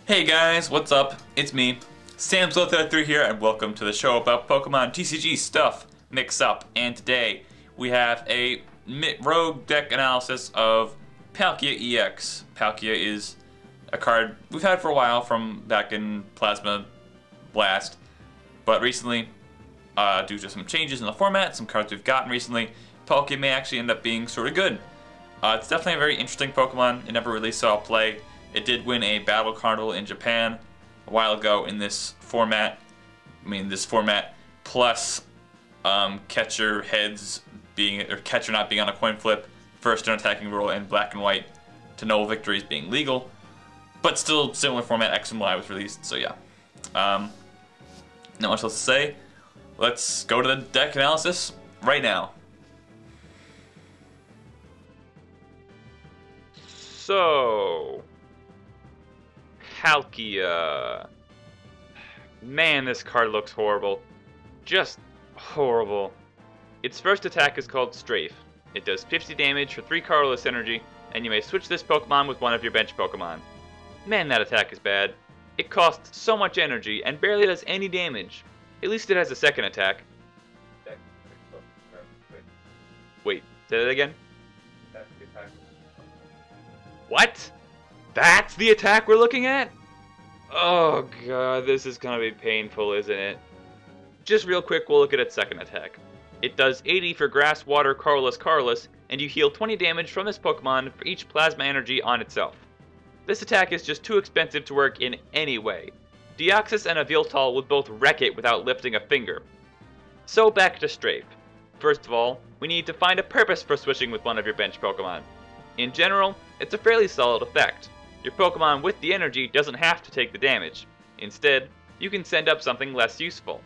Hey guys, what's up? It's me, Sam's3 here, and welcome to the show about Pokemon TCG stuff mix up. And today we have a rogue deck analysis of Palkia EX. Palkia is a card we've had for a while from back in Plasma Blast, but recently, due to some changes in the format, some cards we've gotten recently, Palkia may actually end up being sort of good. It's definitely a very interesting Pokemon. It never really saw play. It did win a Battle Carnival in Japan a while ago in this format. This format plus catcher heads catcher not being on a coin flip, first turn attacking rule, and black and white to no victories being legal. But still similar format. X and Y was released, so yeah. Not much else to say. Let's go to the deck analysis right now. So, Palkia. Man, this card looks horrible. Just horrible. Its first attack is called Strafe. It does 50 damage for 3 colorless energy, and you may switch this Pokemon with one of your bench Pokemon. Man, that attack is bad. It costs so much energy and barely does any damage. At least it has a second attack. Wait, say that again? What? That's the attack we're looking at? Oh god, this is gonna be painful, isn't it? Just real quick, we'll look at its second attack. It does 80 for Grass, Water, Colorless, and you heal 20 damage from this Pokemon for each Plasma Energy on itself. This attack is just too expensive to work in any way. Deoxys and a Yveltal would both wreck it without lifting a finger. So back to Strafe. First of all, we need to find a purpose for switching with one of your bench Pokemon. In general, it's a fairly solid effect. Your Pokemon with the energy doesn't have to take the damage. Instead, you can send up something less useful.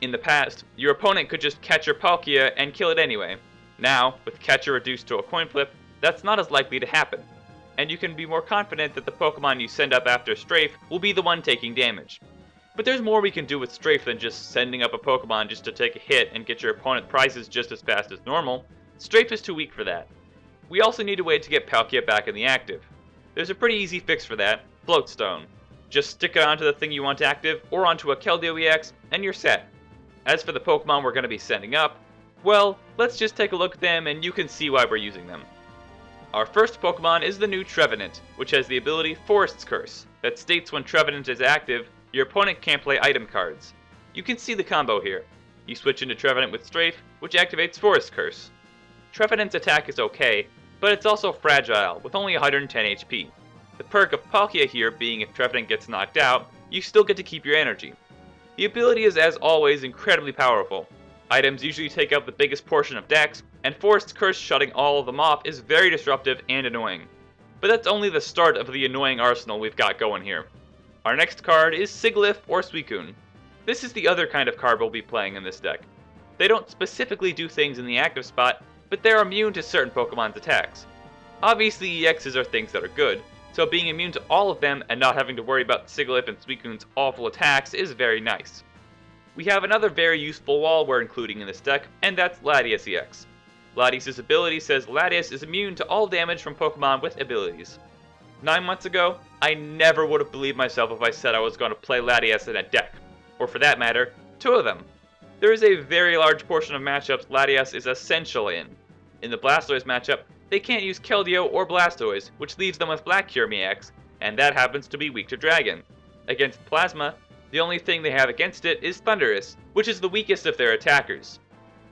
In the past, your opponent could just catch your Palkia and kill it anyway. Now, with catcher reduced to a coin flip, that's not as likely to happen. And you can be more confident that the Pokemon you send up after Strafe will be the one taking damage. But there's more we can do with Strafe than just sending up a Pokemon just to take a hit and get your opponent prizes just as fast as normal. Strafe is too weak for that. We also need a way to get Palkia back in the active. There's a pretty easy fix for that, Floatstone. Just stick it onto the thing you want active, or onto a Keldeo EX, and you're set. As for the Pokemon we're going to be sending up, well, let's just take a look at them and you can see why we're using them. Our first Pokemon is the new Trevenant, which has the ability Forest's Curse, that states when Trevenant is active, your opponent can't play item cards. You can see the combo here. You switch into Trevenant with Strafe, which activates Forest Curse. Trevenant's attack is okay, but it's also fragile, with only 110 HP. The perk of Palkia here being if Trevenant gets knocked out, you still get to keep your energy. The ability is as always incredibly powerful. Items usually take up the biggest portion of decks, and Forest's Curse shutting all of them off is very disruptive and annoying. But that's only the start of the annoying arsenal we've got going here. Our next card is Sigilyph or Suicune. This is the other kind of card we'll be playing in this deck. They don't specifically do things in the active spot, but they're immune to certain Pokemon's attacks. Obviously EXs are things that are good, so being immune to all of them and not having to worry about Sigilyph and Suicune's awful attacks is very nice. We have another very useful wall we're including in this deck, and that's Latias EX. Latias' ability says Latias is immune to all damage from Pokemon with abilities. 9 months ago, I never would have believed myself if I said I was going to play Latias in a deck, or for that matter, 2 of them. There is a very large portion of matchups Latias is essential in. In the Blastoise matchup, they can't use Keldeo or Blastoise, which leaves them with Black Kyurem EX, and that happens to be weak to Dragon. Against Plasma, the only thing they have against it is Thundurus, which is the weakest of their attackers.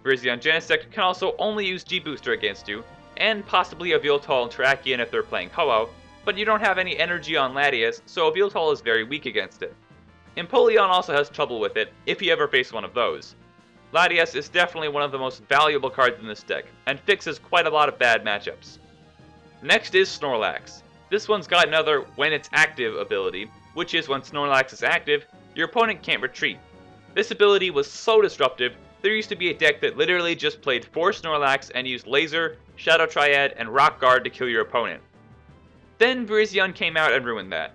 Virizion Genesect can also only use G-Booster against you, and possibly a Yveltal and Terrakion if they're playing Ho-Oh, but you don't have any energy on Latias, so a Yveltal is very weak against it. Empoleon also has trouble with it, if you ever face one of those. Latias is definitely one of the most valuable cards in this deck, and fixes quite a lot of bad matchups. Next is Snorlax. This one's got another when it's active ability, which is when Snorlax is active, your opponent can't retreat. This ability was so disruptive, there used to be a deck that literally just played 4 Snorlax and used Laser, Shadow Triad, and Rock Guard to kill your opponent. Then Virizion came out and ruined that.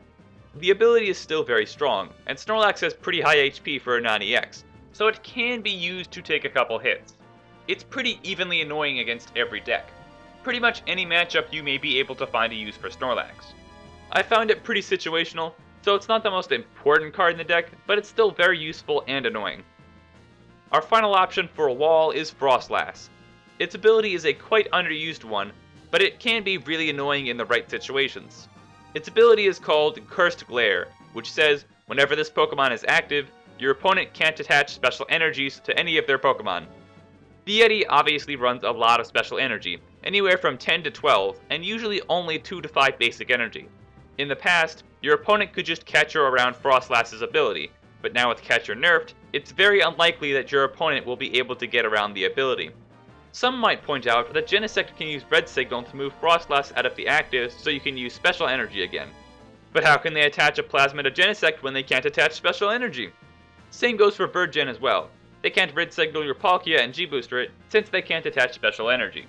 The ability is still very strong, and Snorlax has pretty high HP for a non-EX, so it can be used to take a couple hits. It's pretty evenly annoying against every deck. Pretty much any matchup you may be able to find a use for Snorlax. I found it pretty situational, so it's not the most important card in the deck, but it's still very useful and annoying. Our final option for a wall is Frostlass. Its ability is a quite underused one, but it can be really annoying in the right situations. Its ability is called Cursed Glare, which says whenever this Pokemon is active, your opponent can't attach special energies to any of their Pokemon. The Yeti obviously runs a lot of special energy, anywhere from 10 to 12, and usually only 2 to 5 basic energy. In the past, your opponent could just Catcher around Frostlass's ability, but now with Catcher nerfed, it's very unlikely that your opponent will be able to get around the ability. Some might point out that Genesect can use Red Signal to move Frostlass out of the active so you can use special energy again. But how can they attach a Plasma to Genesect when they can't attach special energy? Same goes for Birdgen as well. They can't Red Signal your Palkia and G-Booster it since they can't attach special energy.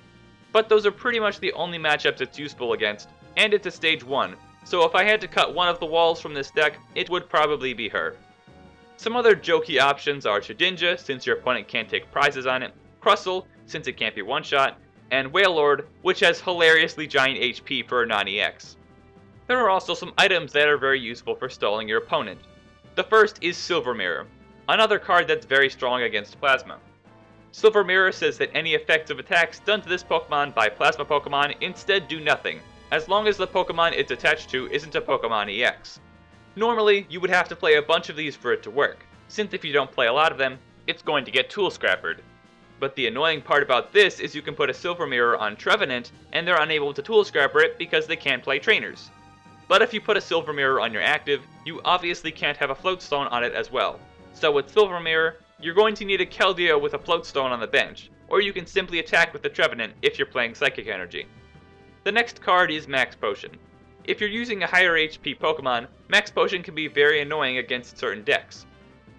But those are pretty much the only matchups it's useful against, and it's a stage 1, so if I had to cut one of the walls from this deck, it would probably be her. Some other jokey options are Shedinja, since your opponent can't take prizes on it, Crustle, since it can't be one-shot, and Wailord, which has hilariously giant HP for a non-EX. There are also some items that are very useful for stalling your opponent. The first is Silver Mirror, another card that's very strong against Plasma. Silver Mirror says that any effects of attacks done to this Pokemon by Plasma Pokemon instead do nothing, as long as the Pokemon it's attached to isn't a Pokemon EX. Normally, you would have to play a bunch of these for it to work, since if you don't play a lot of them, it's going to get Tool Scrappered. But the annoying part about this is you can put a Silver Mirror on Trevenant, and they're unable to Tool Scrapper it because they can't play Trainers. But if you put a Silver Mirror on your active, you obviously can't have a Floatstone on it as well. So with Silver Mirror, you're going to need a Keldeo with a Floatstone on the bench, or you can simply attack with the Trevenant if you're playing Psychic Energy. The next card is Max Potion. If you're using a higher HP Pokemon, Max Potion can be very annoying against certain decks.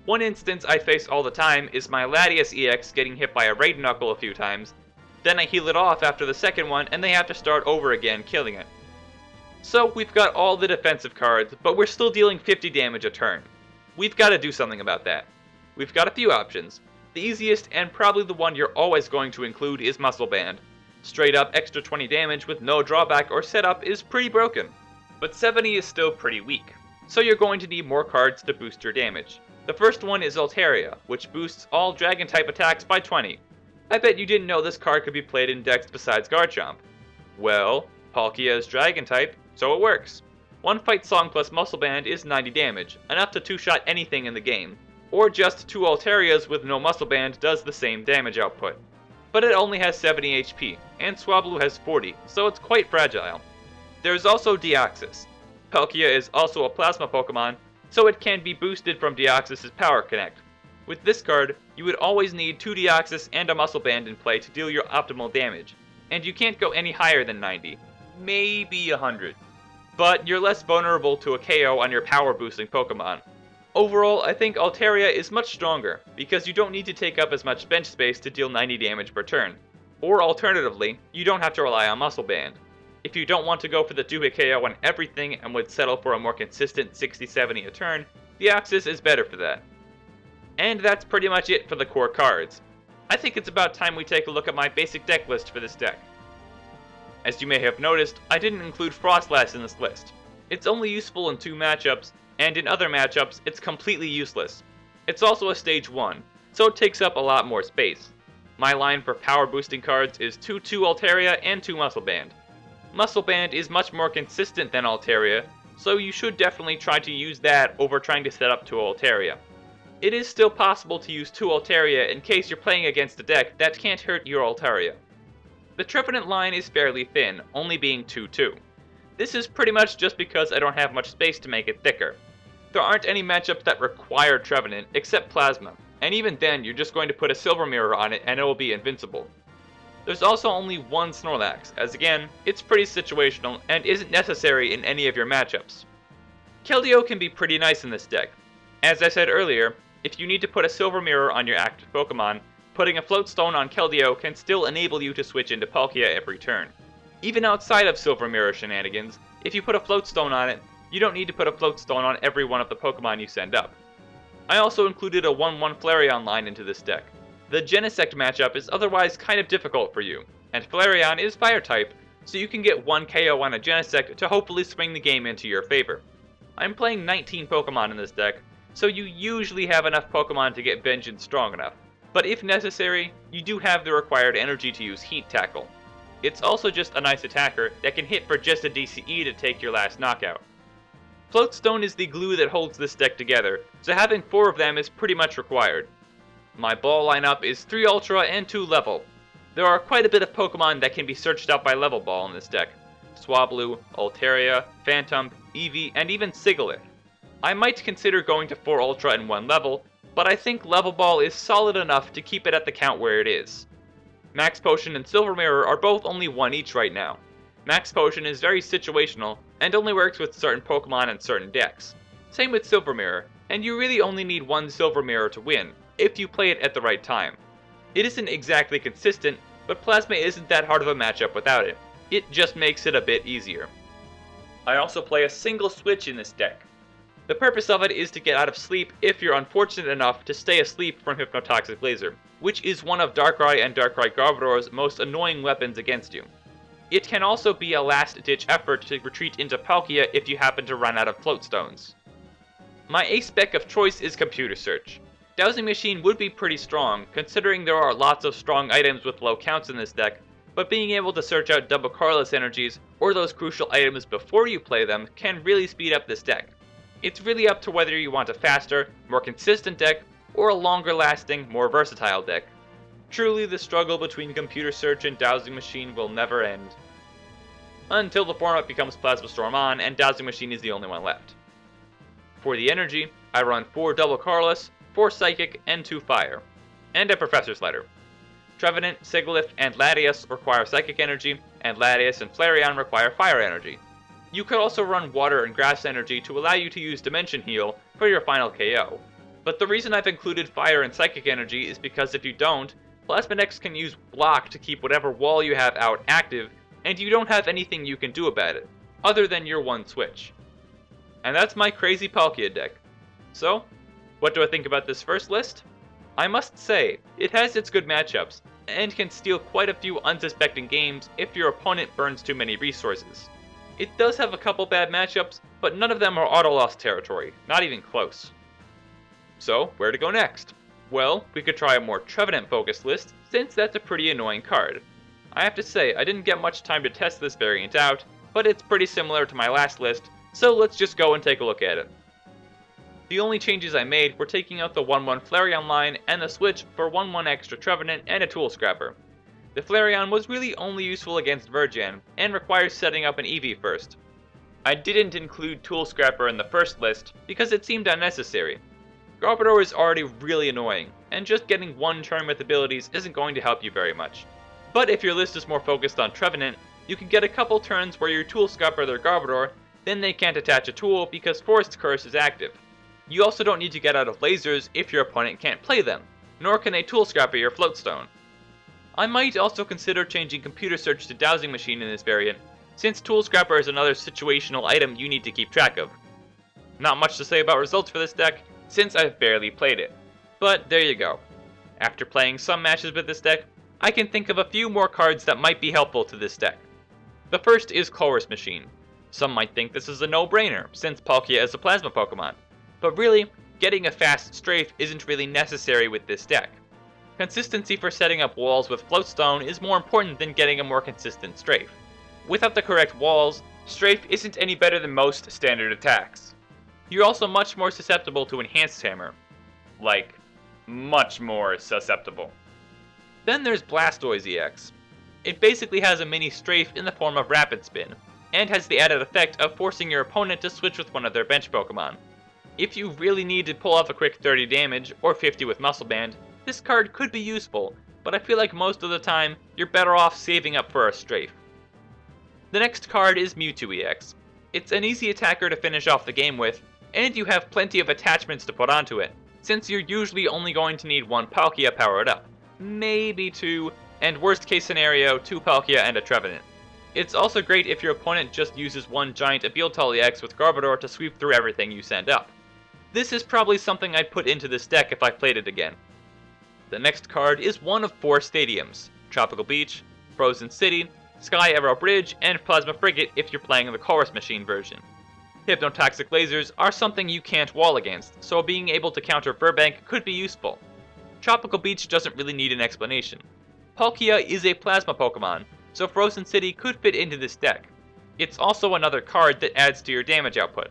One instance I face all the time is my Latias EX getting hit by a Raid Knuckle a few times, then I heal it off after the second one and they have to start over again killing it. So we've got all the defensive cards, but we're still dealing 50 damage a turn. We've got to do something about that. We've got a few options. The easiest, and probably the one you're always going to include, is Muscle Band. Straight up extra 20 damage with no drawback or setup is pretty broken. But 70 is still pretty weak, so you're going to need more cards to boost your damage. The first one is Altaria, which boosts all Dragon-type attacks by 20. I bet you didn't know this card could be played in decks besides Garchomp. Well, Palkia is Dragon-type, so it works. One Fight Song plus Muscle Band is 90 damage, enough to two-shot anything in the game. Or just 2 Altarias with no Muscle Band does the same damage output. But it only has 70 HP, and Swablu has 40, so it's quite fragile. There's also Deoxys. Palkia is also a Plasma Pokemon, so it can be boosted from Deoxys' Power Connect. With this card, you would always need 2 Deoxys and a Muscle Band in play to deal your optimal damage, and you can't go any higher than 90, maybe 100. But you're less vulnerable to a KO on your power boosting Pokemon. Overall, I think Altaria is much stronger, because you don't need to take up as much bench space to deal 90 damage per turn. Or alternatively, you don't have to rely on Muscle Band. If you don't want to go for the 2-hit KO on everything and would settle for a more consistent 60-70 a turn, Deoxys is better for that. And that's pretty much it for the core cards. I think it's about time we take a look at my basic deck list for this deck. As you may have noticed, I didn't include Frostlass in this list. It's only useful in 2 matchups, and in other matchups, it's completely useless. It's also a stage 1, so it takes up a lot more space. My line for power boosting cards is 2/2 Altaria and 2 Muscle Band. Muscle Band is much more consistent than Altaria, so you should definitely try to use that over trying to set up 2 Altaria. It is still possible to use 2 Altaria in case you're playing against a deck that can't hurt your Altaria. The Trevenant line is fairly thin, only being 2/2. This is pretty much just because I don't have much space to make it thicker. There aren't any matchups that require Trevenant except Plasma, and even then you're just going to put a Silver Mirror on it and it will be invincible. There's also only 1 Snorlax, as again, it's pretty situational and isn't necessary in any of your matchups. Keldeo can be pretty nice in this deck. As I said earlier, if you need to put a Silver Mirror on your active Pokemon, putting a Floatstone on Keldeo can still enable you to switch into Palkia every turn. Even outside of Silver Mirror shenanigans, if you put a Floatstone on it, you don't need to put a Floatstone on every one of the Pokemon you send up. I also included a 1/1 Flareon line into this deck. The Genesect matchup is otherwise kind of difficult for you, and Flareon is Fire-type, so you can get 1 KO on a Genesect to hopefully swing the game into your favor. I'm playing 19 Pokemon in this deck, so you usually have enough Pokemon to get Vengeance strong enough. But if necessary, you do have the required energy to use Heat Tackle. It's also just a nice attacker that can hit for just a DCE to take your last knockout. Floatstone is the glue that holds this deck together, so having 4 of them is pretty much required. My ball lineup is 3 Ultra and 2 Level. There are quite a bit of Pokemon that can be searched out by Level Ball in this deck. Swablu, Altaria, Phantom, Eevee, and even Sigilyph. I might consider going to 4 Ultra and 1 Level, but I think Level Ball is solid enough to keep it at the count where it is. Max Potion and Silver Mirror are both only 1 each right now. Max Potion is very situational, and only works with certain Pokemon and certain decks. Same with Silver Mirror, and you really only need 1 Silver Mirror to win, if you play it at the right time. It isn't exactly consistent, but Plasma isn't that hard of a matchup without it. It just makes it a bit easier. I also play a single switch in this deck. The purpose of it is to get out of sleep if you're unfortunate enough to stay asleep from Hypnotoxic Laser, which is one of Darkrai and Darkrai Garbodor's most annoying weapons against you. It can also be a last-ditch effort to retreat into Palkia if you happen to run out of Floatstones. My ace spec of choice is Computer Search. Dowsing Machine would be pretty strong, considering there are lots of strong items with low counts in this deck, but being able to search out double Carless energies, or those crucial items before you play them, can really speed up this deck. It's really up to whether you want a faster, more consistent deck, or a longer lasting, more versatile deck. Truly, the struggle between Computer Search and Dowsing Machine will never end. Until the format becomes Plasma Storm on, and Dowsing Machine is the only one left. For the energy, I run 4 double Carless, 4 Psychic, and 2 Fire. And a Professor's Letter. Trevenant, Sigilyph, and Latias require Psychic Energy, and Latias and Flareon require Fire Energy. You could also run Water and Grass Energy to allow you to use Dimension Heal for your final KO. But the reason I've included Fire and Psychic Energy is because if you don't, Plasmadex can use Block to keep whatever wall you have out active, and you don't have anything you can do about it, other than your 1 switch. And that's my crazy Palkia deck. So, what do I think about this first list? I must say, it has its good matchups, and can steal quite a few unsuspecting games if your opponent burns too many resources. It does have a couple bad matchups, but none of them are auto-loss territory, not even close. So, where to go next? Well, we could try a more Trevenant-focused list, since that's a pretty annoying card. I have to say, I didn't get much time to test this variant out, but it's pretty similar to my last list, so let's just go and take a look at it. The only changes I made were taking out the 1-1 Flareon line and the switch for 1-1 extra Trevenant and a Tool Scrapper. The Flareon was really only useful against Virgin, and requires setting up an Eevee first. I didn't include Tool Scrapper in the first list because it seemed unnecessary. Garbodor is already really annoying, and just getting 1 turn with abilities isn't going to help you very much. But if your list is more focused on Trevenant, you can get a couple turns where you Tool Scrapper their Garbodor, then they can't attach a tool because Forest Curse is active. You also don't need to get out of lasers if your opponent can't play them, nor can they Tool Scrapper your Floatstone. I might also consider changing Computer Search to Dowsing Machine in this variant, since Tool Scrapper is another situational item you need to keep track of. Not much to say about results for this deck, since I've barely played it. But there you go. After playing some matches with this deck, I can think of a few more cards that might be helpful to this deck. The first is Chorus Machine. Some might think this is a no-brainer, since Palkia is a Plasma Pokemon. But really, getting a fast Strafe isn't really necessary with this deck. Consistency for setting up walls with Floatstone is more important than getting a more consistent Strafe. Without the correct walls, Strafe isn't any better than most standard attacks. You're also much more susceptible to Enhanced Hammer. Like, much more susceptible. Then there's Blastoise EX. It basically has a mini Strafe in the form of Rapid Spin, and has the added effect of forcing your opponent to switch with one of their bench Pokemon. If you really need to pull off a quick 30 damage, or 50 with Muscle Band, this card could be useful, but I feel like most of the time, you're better off saving up for a Strafe. The next card is Mewtwo EX. It's an easy attacker to finish off the game with, and you have plenty of attachments to put onto it, since you're usually only going to need 1 Palkia powered up, maybe 2, and worst case scenario, 2 Palkia and a Trevenant. It's also great if your opponent just uses 1 giant Abeeltal EX with Garbodor to sweep through everything you send up. This is probably something I'd put into this deck if I played it again. The next card is one of 4 stadiums: Tropical Beach, Frozen City, Sky Arrow Bridge, and Plasma Frigate if you're playing the Chorus Machine version. Hypnotoxic lasers are something you can't wall against, so being able to counter Burbank could be useful. Tropical Beach doesn't really need an explanation. Palkia is a plasma Pokemon, so Frozen City could fit into this deck. It's also another card that adds to your damage output.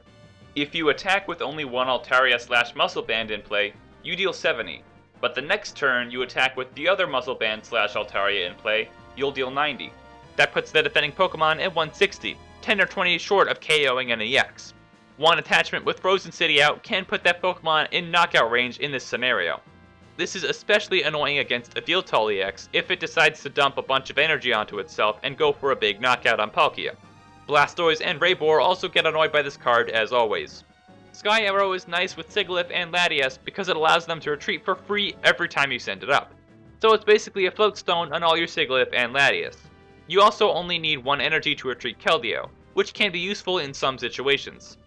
If you attack with only one Altaria/Muscle Band in play, you deal 70, but the next turn you attack with the other Muscle Band/Altaria in play, you'll deal 90. That puts the defending Pokemon at 160, 10 or 20 short of KOing an EX. One attachment with Frozen City out can put that Pokemon in knockout range in this scenario. This is especially annoying against a Yveltal EX if it decides to dump a bunch of energy onto itself and go for a big knockout on Palkia. Blastoise and Raybor also get annoyed by this card as always. Sky Arrow is nice with Sigilyph and Latias because it allows them to retreat for free every time you send it up. So it's basically a float stone on all your Sigilyph and Latias. You also only need one energy to retreat Keldeo, which can be useful in some situations.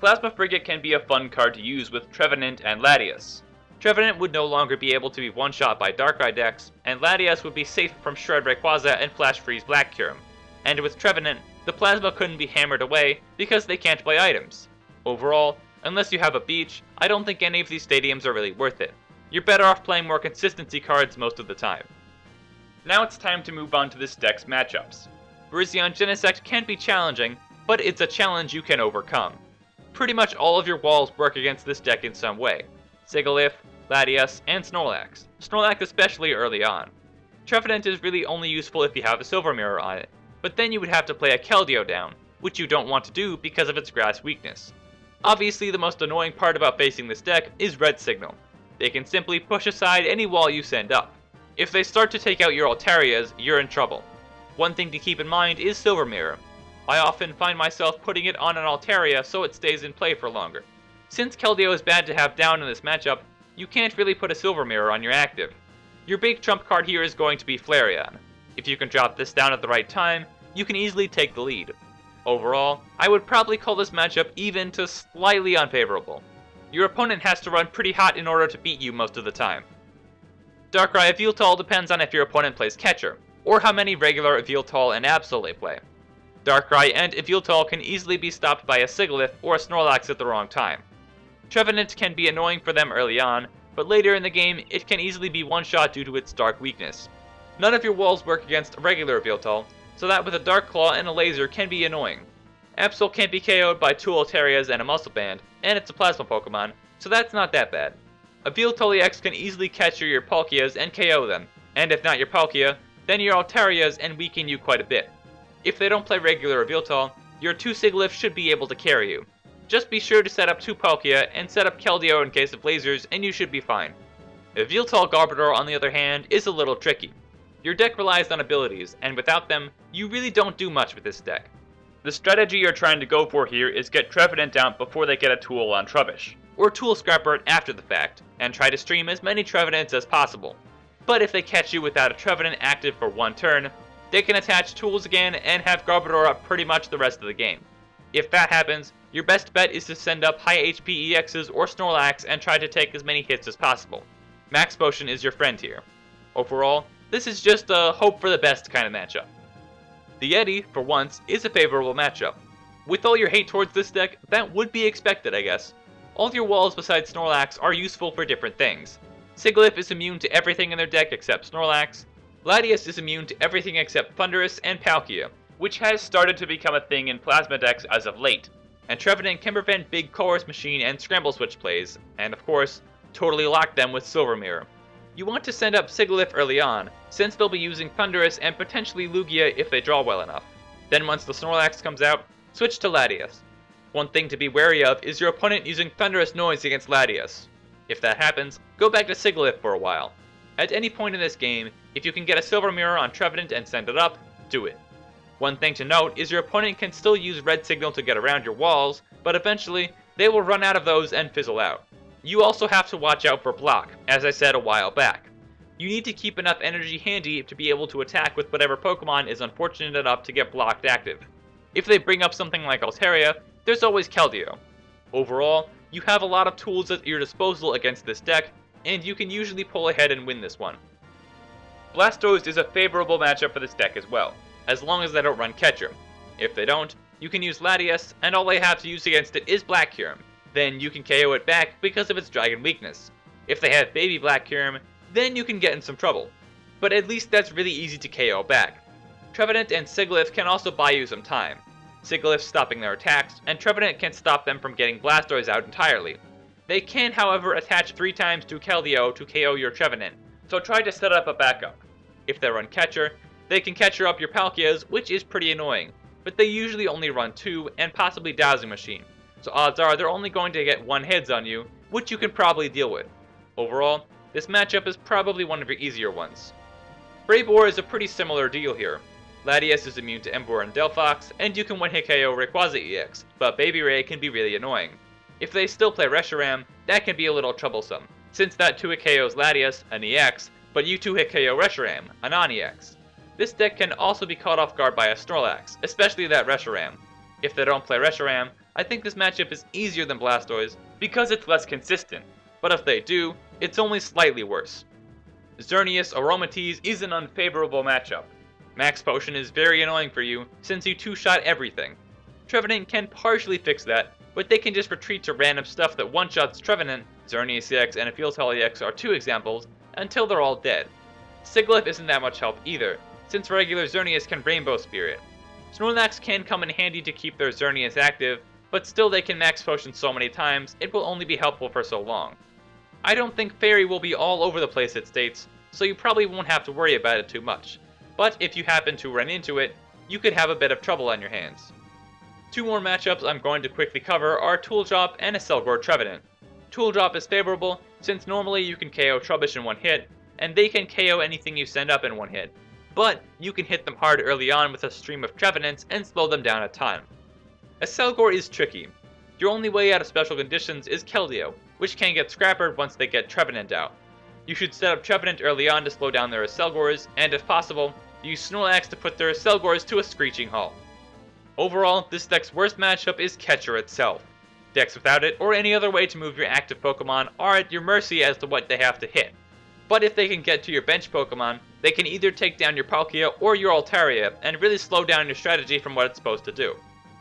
Plasma Frigate can be a fun card to use with Trevenant and Latias. Trevenant would no longer be able to be one-shot by Darkrai decks, and Latias would be safe from Shred Rayquaza and Flash Freeze Black Kyurem. And with Trevenant, the Plasma couldn't be hammered away because they can't play items. Overall, unless you have a beach, I don't think any of these stadiums are really worth it. You're better off playing more consistency cards most of the time. Now it's time to move on to this deck's matchups. Virizion Genesect can be challenging, but it's a challenge you can overcome. Pretty much all of your walls work against this deck in some way. Sigilyph, Latias, and Snorlax. Snorlax especially early on. Trevenant is really only useful if you have a Silver Mirror on it, but then you would have to play a Keldeo down, which you don't want to do because of its grass weakness. Obviously the most annoying part about facing this deck is Red Signal. They can simply push aside any wall you send up. If they start to take out your Altarias, you're in trouble. One thing to keep in mind is Silver Mirror. I often find myself putting it on an Altaria so it stays in play for longer. Since Keldeo is bad to have down in this matchup, you can't really put a Silver Mirror on your active. Your big trump card here is going to be Flareon. If you can drop this down at the right time, you can easily take the lead. Overall, I would probably call this matchup even to slightly unfavorable. Your opponent has to run pretty hot in order to beat you most of the time. Darkrai Yveltal depends on if your opponent plays Catcher, or how many regular Yveltal and Absol they play. Darkrai and Yveltal can easily be stopped by a Sigilyph or a Snorlax at the wrong time. Trevenant can be annoying for them early on, but later in the game it can easily be one-shot due to its dark weakness. None of your walls work against a regular Yveltal, so that with a Dark Claw and a Laser can be annoying. Absol can't be KO'd by 2 Altarias and a Muscle Band, and it's a Plasma Pokemon, so that's not that bad. A Yveltal EX can easily catch your Palkias and KO them, and if not your Palkia, then your Altarias and weaken you quite a bit. If they don't play regular Yveltal, your 2 Sigilyphs should be able to carry you. Just be sure to set up 2 Palkia and set up Keldeo in case of lasers and you should be fine. Yveltal Garbodor on the other hand is a little tricky. Your deck relies on abilities, and without them, you really don't do much with this deck. The strategy you're trying to go for here is get Trevenant down before they get a tool on Trubbish, or Tool Scrapper it after the fact, and try to stream as many Trevenants as possible. But if they catch you without a Trevenant active for one turn, they can attach tools again and have Garbodor up pretty much the rest of the game. If that happens, your best bet is to send up high HP EXs or Snorlax and try to take as many hits as possible. Max Potion is your friend here. Overall, this is just a hope for the best kind of matchup. The Yeti, for once, is a favorable matchup. With all your hate towards this deck, that would be expected, I guess. All of your walls besides Snorlax are useful for different things. Sigilyph is immune to everything in their deck except Snorlax. Latias is immune to everything except Thundurus and Palkia, which has started to become a thing in Plasma decks as of late. And Trevenant can prevent big Chorus Machine and Scramble Switch plays, and of course, totally lock them with Silver Mirror. You want to send up Sigilyph early on, since they'll be using Thundurus and potentially Lugia if they draw well enough. Then once the Snorlax comes out, switch to Latias. One thing to be wary of is your opponent using Thunderous Noise against Latias. If that happens, go back to Sigilyph for a while. At any point in this game, if you can get a Silver Mirror on Trevenant and send it up, do it. One thing to note is your opponent can still use Red Signal to get around your walls, but eventually, they will run out of those and fizzle out. You also have to watch out for block, as I said a while back. You need to keep enough energy handy to be able to attack with whatever Pokemon is unfortunate enough to get blocked active. If they bring up something like Altaria, there's always Keldeo. Overall, you have a lot of tools at your disposal against this deck, and you can usually pull ahead and win this one. Blastoise is a favorable matchup for this deck as well, as long as they don't run Catcher. If they don't, You can use Latias, and all they have to use against it is Black Kyurem. Then you can KO it back because of its Dragon weakness. If they have Baby Black Kyurem, then you can get in some trouble. But at least that's really easy to KO back. Trevenant and Sigilyph can also buy you some time. Sigilyph stopping their attacks, and Trevenant can stop them from getting Blastoise out entirely. They can, however, attach 3 times to Keldeo to KO your Trevenant, so try to set up a backup. If they run Catcher, they can Catcher up your Palkias, which is pretty annoying, but they usually only run 2 and possibly Dowsing Machine, so odds are they're only going to get 1 hits on you, which you can probably deal with. Overall, this matchup is probably one of your easier ones. Braybor is a pretty similar deal here. Latias is immune to Emboar and Delphox, and you can one-hit KO Rayquaza EX, but Baby Ray can be really annoying. If they still play Reshiram, that can be a little troublesome, since that 2-hit KOs Latias, an EX, but you 2-hit KO Reshiram, a non-EX. This deck can also be caught off guard by a Snorlax, especially that Reshiram. If they don't play Reshiram, I think this matchup is easier than Blastoise, because it's less consistent, but if they do, it's only slightly worse. Xerneas Aromatisse is an unfavorable matchup. Max Potion is very annoying for you, since you 2-shot everything. Trevenant can partially fix that, but they can just retreat to random stuff that one-shots Trevenant. Xerneas EX and Aphealtail EX are 2 examples, until they're all dead. Sigilyph isn't that much help either, since regular Xerneas can Rainbow Spirit. Snorlax can come in handy to keep their Xerneas active, but still they can Max Potion so many times, it will only be helpful for so long. I don't think Fairy will be all over the place at States, so you probably won't have to worry about it too much. But if you happen to run into it, you could have a bit of trouble on your hands. 2 more matchups I'm going to quickly cover are Tool Drop and Aselgor Trevenant. Tool Drop is favorable, since normally you can KO Trubbish in 1 hit, and they can KO anything you send up in 1 hit. But you can hit them hard early on with a stream of Trevenants and slow them down a ton. Aselgor is tricky. Your only way out of special conditions is Keldeo, which can get scrappered once they get Trevenant out. You should set up Trevenant early on to slow down their Aselgors, and if possible, use Snorlax to put their Aselgors to a screeching halt. Overall, this deck's worst matchup is Catcher itself. Decks without it, or any other way to move your active Pokemon, are at your mercy as to what they have to hit. But if they can get to your bench Pokemon, they can either take down your Palkia or your Altaria, and really slow down your strategy from what it's supposed to do.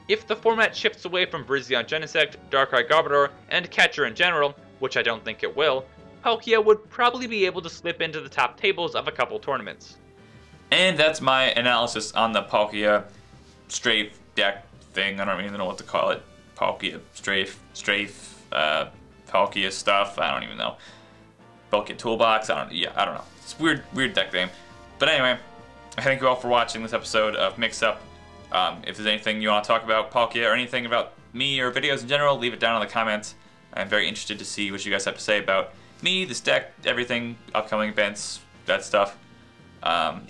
If the format shifts away from Virizion Genesect, Darkrai Garbodor, and Catcher in general, which I don't think it will, Palkia would probably be able to slip into the top tables of a couple tournaments. And that's my analysis on the Palkia Strafe deck thing. I don't even know what to call it. Palkia Strafe, Palkia stuff. I don't even know. Palkia Toolbox. I don't know. It's weird deck name. But anyway, I thank you all for watching this episode of Mix Up. If there's anything you want to talk about Palkia or anything about me or videos in general, leave it down in the comments. I'm very interested to see what you guys have to say about me, this deck, everything, upcoming events, that stuff.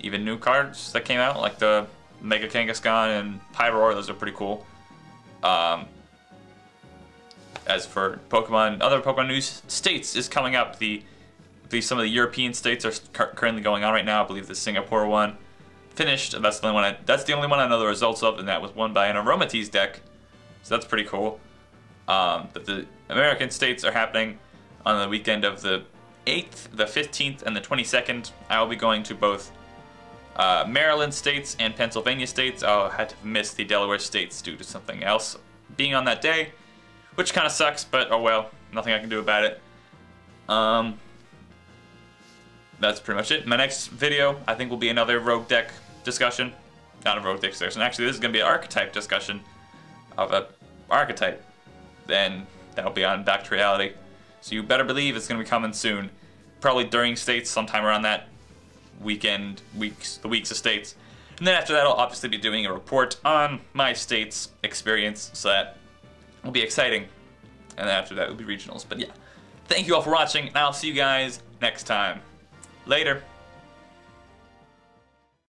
Even new cards that came out, like the Mega Kangaskhan and Pyroar, those are pretty cool. As for Pokemon, other Pokemon news, States is coming up. Some of the European states are currently going on right now. I believe the Singapore one finished. That's the only one I know the results of, and that was won by an Aromatisse deck. So that's pretty cool. But the American states are happening on the weekend of the 8th, the 15th, and the 22nd. I will be going to both Maryland states and Pennsylvania states. I'll have to miss the Delaware states due to something else being on that day, which kind of sucks, but oh well, nothing I can do about it. That's pretty much it. My next video, I think, will be another Rogue deck discussion. Not a Rogue deck discussion. Actually, this is going to be an archetype discussion of an archetype. Then that'll be on Back to Reality. So you better believe it's going to be coming soon. Probably during States, sometime around that weekend, the weeks of States. And then after that, I'll obviously be doing a report on my States experience, so that will be exciting. And then after that, will be regionals. But yeah, thank you all for watching, and I'll see you guys next time. Later.